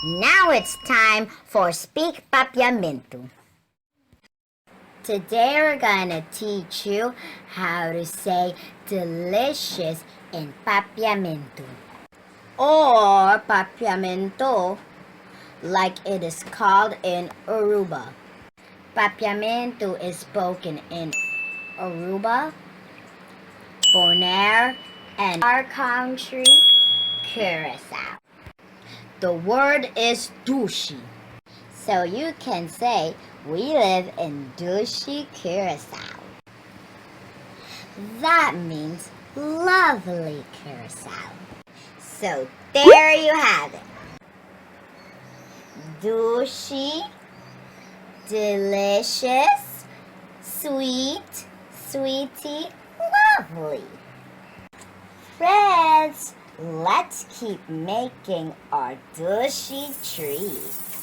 Now it's time for Speak Papiamentu. Today we're gonna teach you how to say delicious in Papiamentu, or Papiamentu like it is called in Aruba. Papiamentu is spoken in Aruba, Bonaire, and our country, Curacao. The word is Dushi. So you can say, we live in Dushi, Curacao. That means lovely Curacao. So there you have it. Dushi, delicious, sweet, sweetie, lovely. Friends, let's keep making our Dushi treats.